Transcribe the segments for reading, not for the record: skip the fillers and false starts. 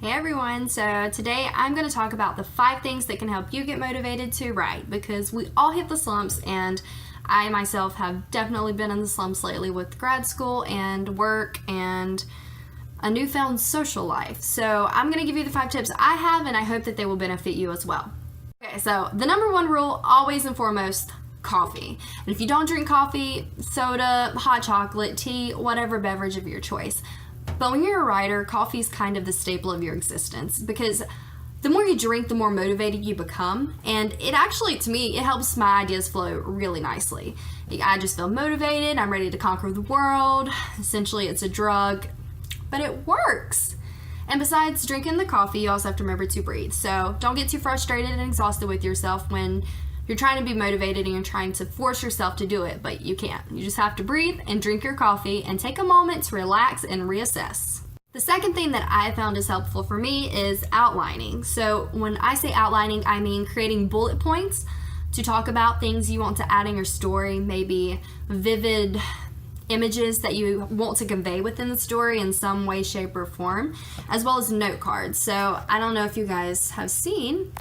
Hey everyone, so today I'm going to talk about the 5 things that can help you get motivated to write, because we all hit the slumps, and I myself have definitely been in the slumps lately with grad school and work and a newfound social life. So I'm going to give you the 5 tips I have, and I hope that they will benefit you as well. Okay, so the number 1 rule, always and foremost, coffee. And if you don't drink coffee, soda, hot chocolate, tea, whatever beverage of your choice. But when you're a writer, coffee is kind of the staple of your existence, because the more you drink, the more motivated you become. And it actually, to me, it helps my ideas flow really nicely. I just feel motivated. I'm ready to conquer the world. Essentially, it's a drug, but it works. And besides drinking the coffee, you also have to remember to breathe. So don't get too frustrated and exhausted with yourself when you're trying to be motivated and you're trying to force yourself to do it, but you can't. You just have to breathe and drink your coffee and take a moment to relax and reassess. The second thing that I found is helpful for me is outlining. So when I say outlining, I mean creating bullet points to talk about things you want to add in your story, maybe vivid images that you want to convey within the story in some way, shape, or form, as well as note cards. So I don't know if you guys have seen,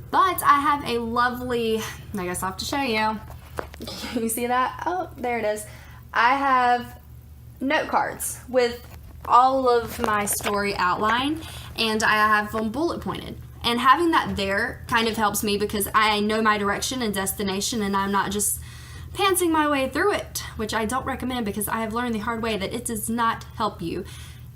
but I have a lovely, I guess I'll have to show you. Can you see that? Oh, there it is. I have note cards with all of my story outline, and I have them bullet pointed. And having that there kind of helps me because I know my direction and destination, and I'm not just pantsing my way through it, which I don't recommend because I have learned the hard way that it does not help you.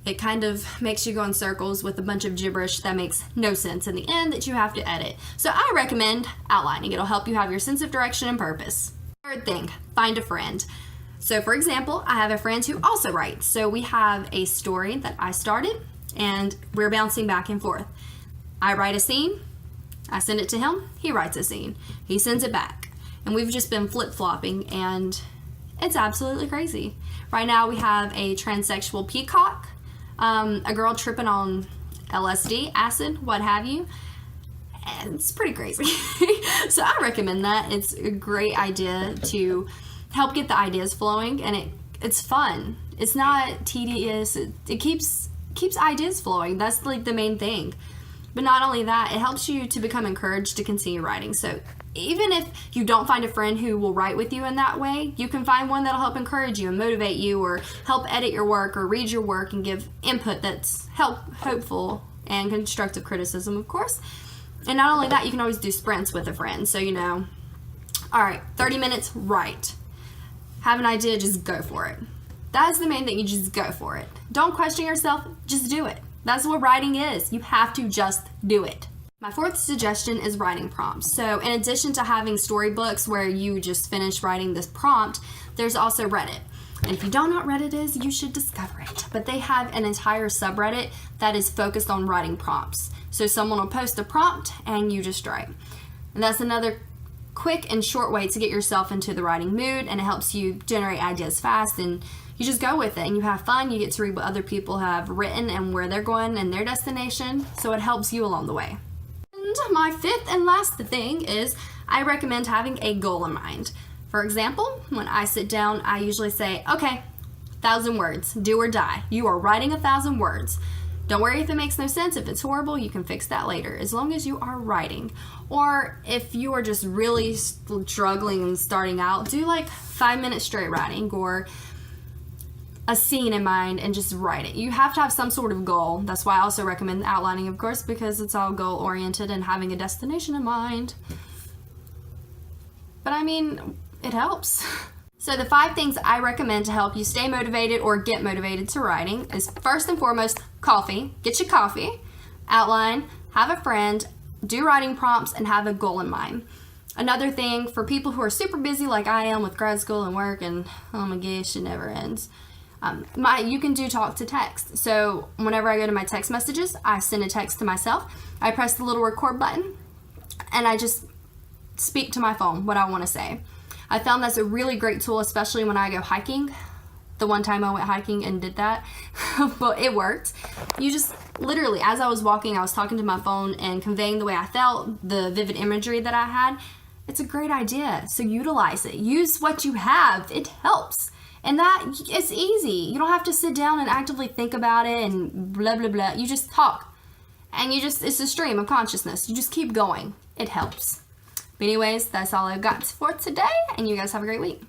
It kind of makes you go in circles with a bunch of gibberish that makes no sense in the end that you have to edit. So I recommend outlining. It'll help you have your sense of direction and purpose. Third thing, find a friend. So for example, I have a friend who also writes. So we have a story that I started and we're bouncing back and forth. I write a scene, I send it to him, he writes a scene, he sends it back. And we've just been flip-flopping and it's absolutely crazy. Right now we have a transsexual peacock, a girl tripping on LSD, acid, what have you. And it's pretty crazy. So I recommend that. It's a great idea to help get the ideas flowing, and it's fun. It's not tedious. It keeps ideas flowing. That's like the main thing. But not only that, it helps you to become encouraged to continue writing. So even if you don't find a friend who will write with you in that way, you can find one that'll help encourage you and motivate you, or help edit your work or read your work and give input that's hopeful and constructive criticism, of course. And not only that, you can always do sprints with a friend. So, all right, 30 minutes, write. Have an idea, just go for it. That's the main thing, you just go for it. Don't question yourself, just do it. That's what writing is. You have to just do it. My 4th suggestion is writing prompts. So in addition to having storybooks where you just finish writing this prompt, there's also Reddit. And if you don't know what Reddit is, you should discover it. But they have an entire subreddit that is focused on writing prompts. So someone will post a prompt and you just write. And that's another quick and short way to get yourself into the writing mood, and it helps you generate ideas fast, and you just go with it and you have fun. You get to read what other people have written and where they're going and their destination, so it helps you along the way. And my 5th and last thing is I recommend having a goal in mind. For example, when I sit down, I usually say, okay, 1,000 words, do or die. You are writing 1,000 words. Don't worry if it makes no sense. If it's horrible, you can fix that later, as long as you are writing. Or if you are just really struggling and starting out, do like 5 minutes straight writing, or a scene in mind and just write it. You have to have some sort of goal. That's why I also recommend outlining, of course, because it's all goal oriented and having a destination in mind. But I mean, it helps. So the 5 things I recommend to help you stay motivated or get motivated to writing is, first and foremost, coffee. Get your coffee, outline, have a friend, do writing prompts, and have a goal in mind. Another thing for people who are super busy like I am with grad school and work, and oh my gosh, it never ends. You can do talk to text. So whenever I go to my text messages, I send a text to myself. I press the little record button and I just speak to my phone what I want to say. I found that's a really great tool, especially when I go hiking. The one time I went hiking and did that, but it worked. You just literally, as I was walking, I was talking to my phone and conveying the way I felt, the vivid imagery that I had. It's a great idea, so utilize it. Use what you have. It helps. And that, it's easy. You don't have to sit down and actively think about it and blah, blah, blah. You just talk. and it's a stream of consciousness. You just keep going. It helps. But anyways, that's all I've got for today, and you guys have a great week.